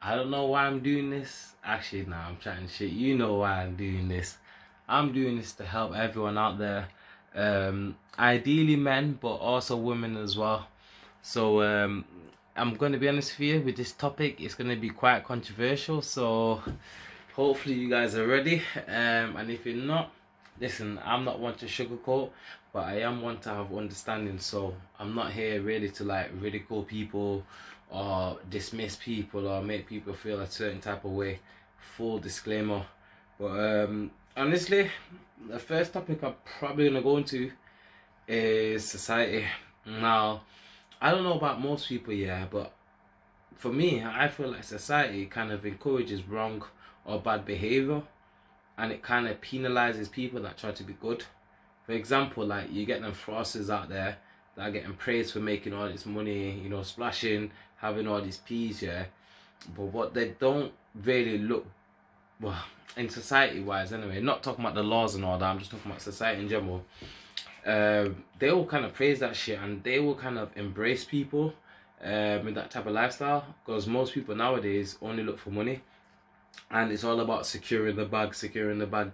I don't know why I'm doing this. Actually, nah, I'm chatting shit. You know why I'm doing this. I'm doing this to help everyone out there. Ideally men, but also women as well. So I'm going to be honest with you with this topic. It's going to be quite controversial. So hopefully you guys are ready. And if you're not, listen, I'm not one to sugarcoat, but I am one to have understanding. So I'm not here really to like ridicule people or dismiss people or make people feel a certain type of way. Full disclaimer. But honestly, the first topic I'm probably gonna go into is society. Now, I don't know about most people, yeah, but for me, I feel like society kind of encourages wrong or bad behavior, and it kind of penalizes people that try to be good. For example, like you get them fraudsters out there that are getting praised for making all this money, you know, splashing, having all these peas, yeah. But what they don't really look, well, in society wise anyway, not talking about the laws and all that, I'm just talking about society in general. They all kind of praise that shit and they will kind of embrace people in that type of lifestyle, because most people nowadays only look for money and it's all about securing the bag,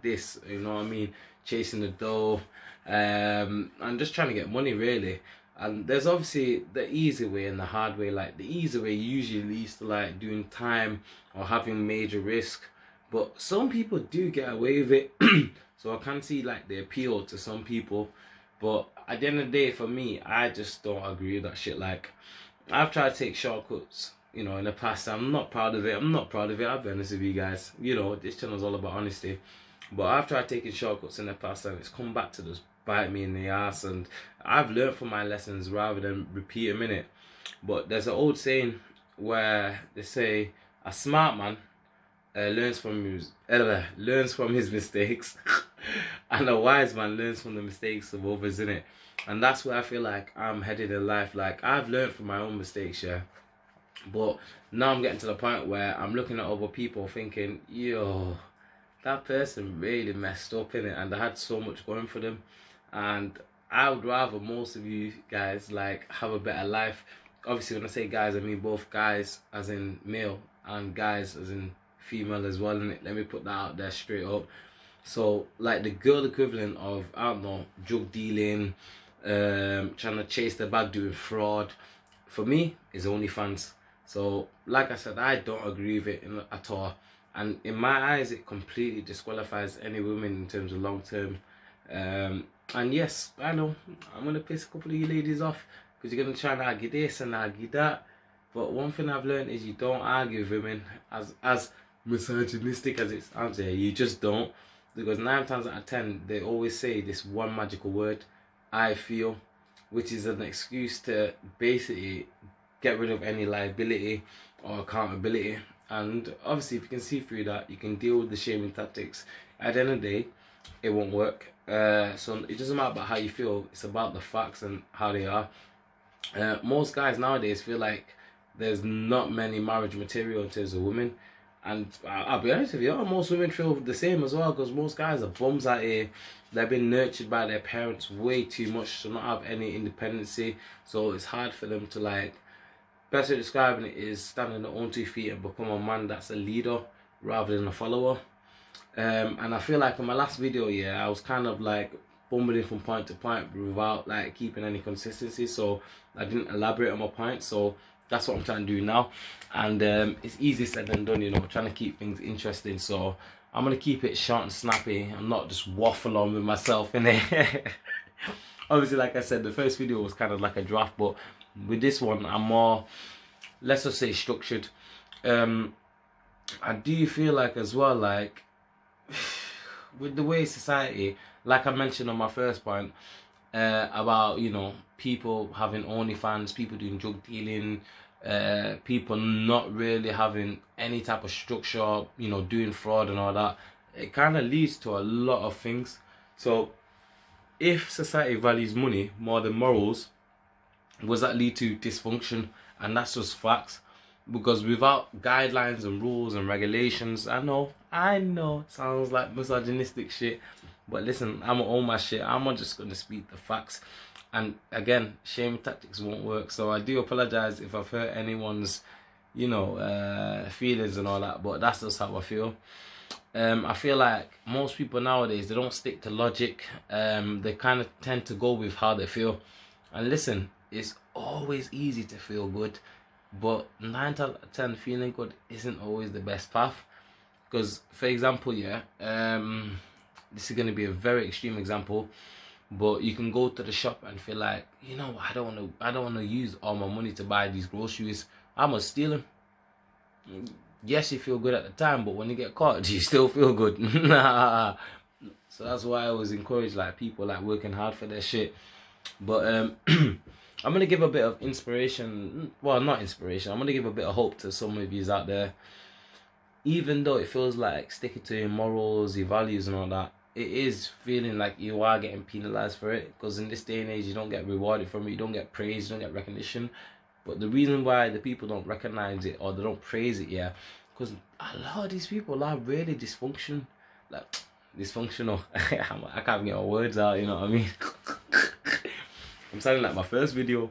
this, you know what I mean, chasing the dough, and just trying to get money really. And there's obviously the easy way and the hard way. Like the easy way usually leads to like doing time or having major risk, but some people do get away with it. So I can see like the appeal to some people, but at the end of the day, for me, I just don't agree with that shit. Like I've tried to take shortcuts, you know, in the past. I'm not proud of it. I'll be honest with you guys. You know, this channel's all about honesty. But I've tried taking shortcuts in the past and it's come back to just bite me in the ass. And I've learned from my lessons rather than repeat them in it. But there's an old saying where they say a smart man learns from his mistakes, and a wise man learns from the mistakes of others, innit? And that's where I feel like I'm headed in life. Like I've learned from my own mistakes, yeah. But now I'm getting to the point where I'm looking at other people thinking, yo, that person really messed up in it and they had so much going for them. And I would rather most of you guys like have a better life. Obviously when I say guys, I mean both guys as in male and guys as in female as well, and let me put that out there straight up. So like the girl equivalent of, I don't know, drug dealing, trying to chase the bag, doing fraud, for me is OnlyFans. So like I said, I don't agree with it at all, and in my eyes it completely disqualifies any women in terms of long term. And yes, I know I'm gonna piss a couple of you ladies off because you're gonna try and argue this and argue that, but one thing I've learned is you don't argue with women, as misogynistic as it sounds here. You just don't, because 9 times out of 10 they always say this one magical word, I feel, which is an excuse to basically get rid of any liability or accountability. And obviously if you can see through that, you can deal with the shaming tactics. At the end of the day, it won't work. So it doesn't matter about how you feel, it's about the facts and how they are. Most guys nowadays feel like there's not many marriage material in terms of women, and I'll be honest with you, most women feel the same as well, because most guys are bums out here. They've been nurtured by their parents way too much to not have any independency, so it's hard for them to like, best way of describing it is stand on their own 2 feet and become a man that's a leader rather than a follower. And I feel like in my last video, yeah, I was kind of like bumbling from point to point without like keeping any consistency, so I didn't elaborate on my point. So that's what I'm trying to do now, and it's easy said than done, you know, trying to keep things interesting. So I'm gonna keep it short and snappy. I'm not just waffle on with myself in it. Obviously, like I said, the first video was kind of like a draft, but with this one I'm more, let's just say, structured. I do feel like as well, like with the way society, like I mentioned on my first point, about, you know, people having OnlyFans, people doing drug dealing, people not really having any type of structure, you know, doing fraud and all that, it kind of leads to a lot of things. So if society values money more than morals, does that lead to dysfunction? And that's just facts. Because without guidelines and rules and regulations, I know, it sounds like misogynistic shit, but listen, I'm gonna own my shit. I'm not just gonna speak the facts. And again, shaming tactics won't work. So I do apologize if I've hurt anyone's, you know, feelings and all that, but that's just how I feel. I feel like most people nowadays, they don't stick to logic. They kind of tend to go with how they feel. And listen, it's always easy to feel good, but 9 out of 10 feeling good isn't always the best path. Because, for example, yeah, this is going to be a very extreme example, but you can go to the shop and feel like, you know, I don't want to use all my money to buy these groceries. I must steal them. Yes, you feel good at the time, but when you get caught, do you still feel good? Nah. So that's why I always encourage like people like working hard for their shit. But I'm gonna give a bit of inspiration. Well, not inspiration. I'm gonna give a bit of hope to some of you out there. Even though it feels like sticking to your morals, your values, and all that, it is feeling like you are getting penalized for it. Because in this day and age, you don't get rewarded from it. You don't get praise. You don't get recognition. But the reason why the people don't recognize it or they don't praise it, yeah, because a lot of these people are really dysfunctional. I can't get my words out, you know what I mean? I'm sounding like my first video.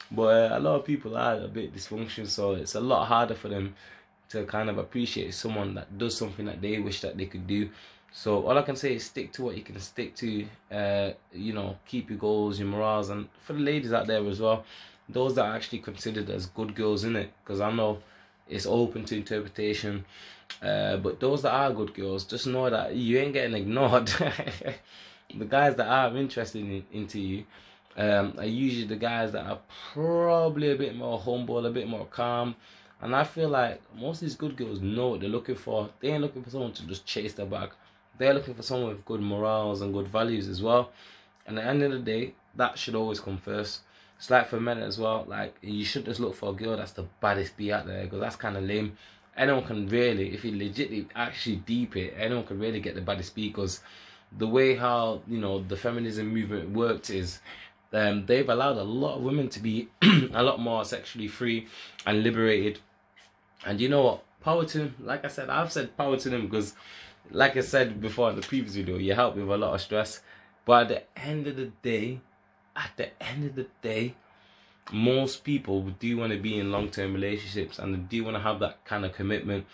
But a lot of people are a bit dysfunctional, so it's a lot harder for them to kind of appreciate someone that does something that they wish that they could do. So all I can say is stick to what you can stick to. You know, keep your goals, your morals, and for the ladies out there as well, those that are actually considered as good girls, in it, because I know it's open to interpretation, but those that are good girls, just know that you ain't getting ignored. The guys that are interested into you are usually the guys that are probably a bit more humble, a bit more calm. And I feel like most of these good girls know what they're looking for. They ain't looking for someone to just chase their bag. They're looking for someone with good morals and good values as well. And at the end of the day, that should always come first. It's like for men as well, like you should just look for a girl that's the baddest bee out there, because that's kind of lame. Anyone can really, if you legitimately actually deep it, anyone can really get the baddest bee, because the way how, you know, the feminism movement works is they've allowed a lot of women to be a lot more sexually free and liberated. And you know what? Power to them. Like I said, I've said power to them because, like I said before in the previous video, you help with a lot of stress. But at the end of the day, most people do want to be in long-term relationships and they do want to have that kind of commitment.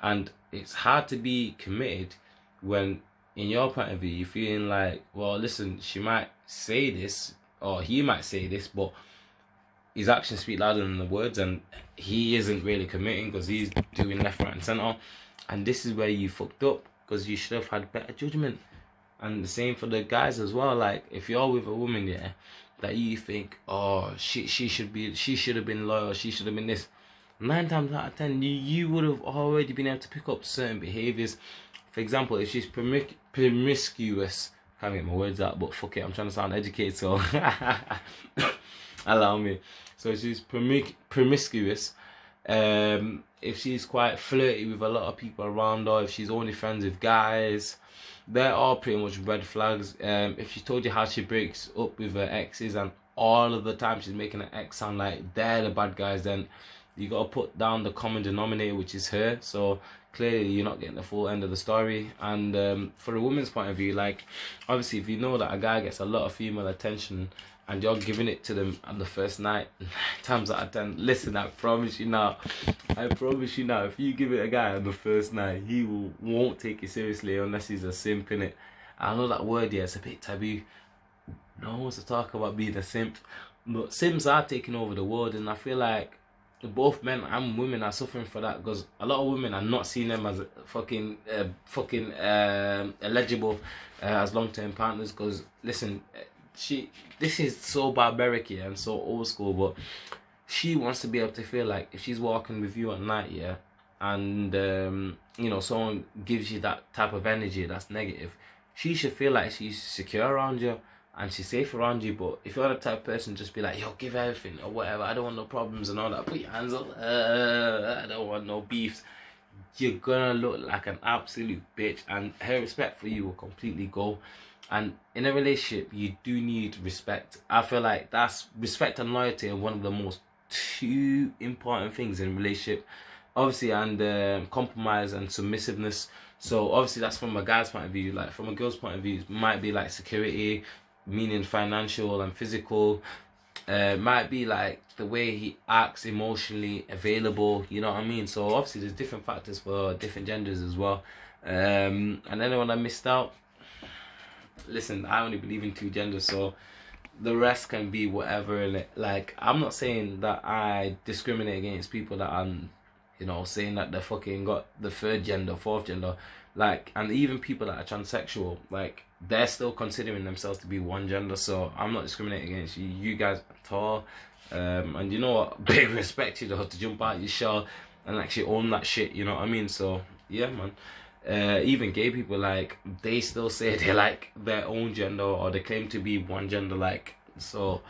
And it's hard to be committed when, in your point of view, you're feeling like, well, listen, she might say this or he might say this, but his actions speak louder than the words, and he isn't really committing because he's doing left, right, and centre. And this is where you fucked up, because you should have had better judgment. And the same for the guys as well. Like, if you're with a woman, yeah, that you think, oh, she should have been loyal, she should have been this, 9 times out of 10, you would have already been able to pick up certain behaviours. For example, if she's promiscuous, can't get my words out, but fuck it, I'm trying to sound educated, so allow me. So she's promiscuous. If she's quite flirty with a lot of people around her, if she's only friends with guys, they're all pretty much red flags. If she told you how she breaks up with her exes and all of the time she's making an ex sound like they're the bad guys, then you gotta put down the common denominator, which is her. So clearly you're not getting the full end of the story. And for a woman's point of view, like, obviously if you know that a guy gets a lot of female attention and you're giving it to them on the first night, 9 times out of 10, listen, I promise you now, if you give it a guy on the first night, he won't take you seriously unless he's a simp, innit? I know that word, yeah, it's a bit taboo. No one wants to talk about being a simp, but simps are taking over the world, and I feel like both men and women are suffering for that, because a lot of women are not seeing them as fucking eligible as long-term partners. Because listen, this is so barbaric, yeah, and so old school, but she wants to be able to feel like if she's walking with you at night, yeah, and you know, someone gives you that type of energy that's negative, she should feel like she's secure around you and she's safe around you. But if you're the type of person, just be like, yo, give everything or whatever, I don't want no problems and all that, put your hands up, I don't want no beefs, you're gonna look like an absolute bitch, and her respect for you will completely go. And in a relationship, you do need respect. I feel like that's respect and loyalty are one of the most 2 important things in a relationship, obviously, and compromise and submissiveness. So obviously that's from a guy's point of view. Like from a girl's point of view, it might be like security, meaning financial and physical. Might be like the way he acts, emotionally available, you know what I mean? So obviously there's different factors for different genders as well. And anyone I missed out, listen, I only believe in 2 genders, so the rest can be whatever. Like, I'm not saying that I discriminate against people that are, you know, saying that they fucking got the 3rd gender, 4th gender, like, and even people that are transsexual, like, they're still considering themselves to be 1 gender. So I'm not discriminating against you guys at all. And you know what, big respect, you know, to jump out your shell and actually own that shit, you know what I mean? So yeah, man. Even gay people, like, they still say they like their own gender, or they claim to be 1 gender, like. So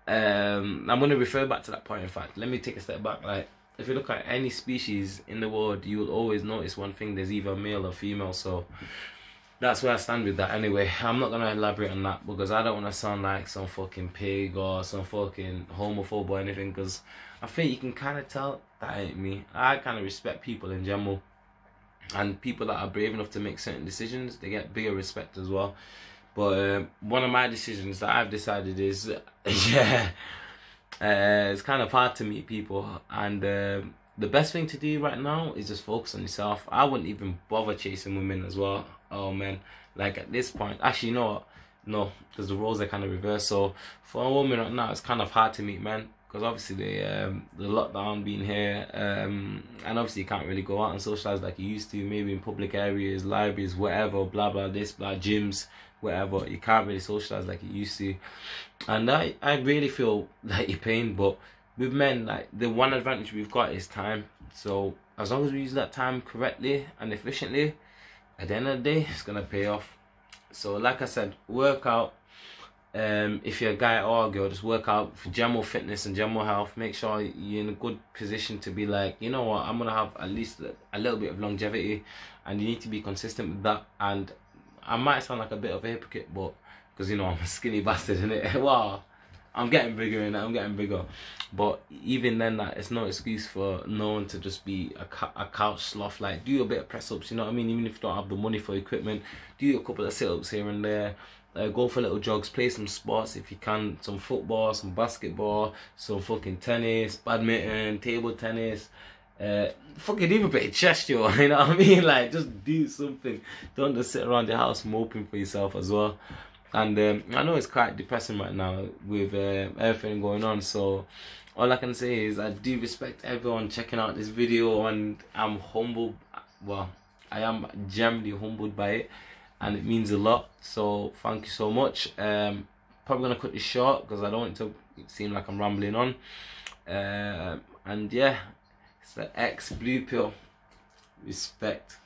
I'm going to refer back to that point. In fact, let me take a step back. Like, if you look at any species in the world, you will always notice one thing: there's either male or female. So that's where I stand with that. Anyway, I'm not going to elaborate on that, because I don't want to sound like some fucking pig or some fucking homophobe or anything, because I think you can kind of tell that ain't me. I kind of respect people in general. And people that are brave enough to make certain decisions, they get bigger respect as well. But one of my decisions that I've decided is, yeah, it's kind of hard to meet people. And the best thing to do right now is just focus on yourself. I wouldn't even bother chasing women as well. Oh, man. Like, at this point, actually, you know what? No, because the roles are kind of reversed. So for a woman right now, it's kind of hard to meet men. Because obviously the lockdown being here, and obviously you can't really go out and socialize like you used to, maybe in public areas, libraries, whatever, blah blah this, blah, gyms, whatever. You can't really socialize like you used to, and I really feel like your pain. But with men, like, the one advantage we've got is time. So as long as we use that time correctly and efficiently, at the end of the day, it's gonna pay off. So like I said, work out. If you're a guy or a girl, just work out for general fitness and general health. Make sure you're in a good position to be like, you know what, I'm gonna have at least a little bit of longevity, and you need to be consistent with that. And I might sound like a bit of a hypocrite, but because, you know, I'm a skinny bastard, innit? Wow, I'm getting bigger, and I'm getting bigger. But even then, that it's no excuse for no one to just be a couch sloth. Like, do a bit of press ups, you know what I mean? Even if you don't have the money for equipment, do a couple of sit ups here and there. Go for little jogs, play some sports if you can, some football, some basketball, some fucking tennis, badminton, table tennis, fucking even play chess, yo, you know what I mean? Like, just do something. Don't just sit around your house moping for yourself as well. And I know it's quite depressing right now with everything going on, so all I can say is I do respect everyone checking out this video, and I'm humbled. Well, I am genuinely humbled by it, and it means a lot. So thank you so much. Probably gonna cut this short because I don't want it to seem like I'm rambling on. And yeah, it's the X Blue Pill. Respect.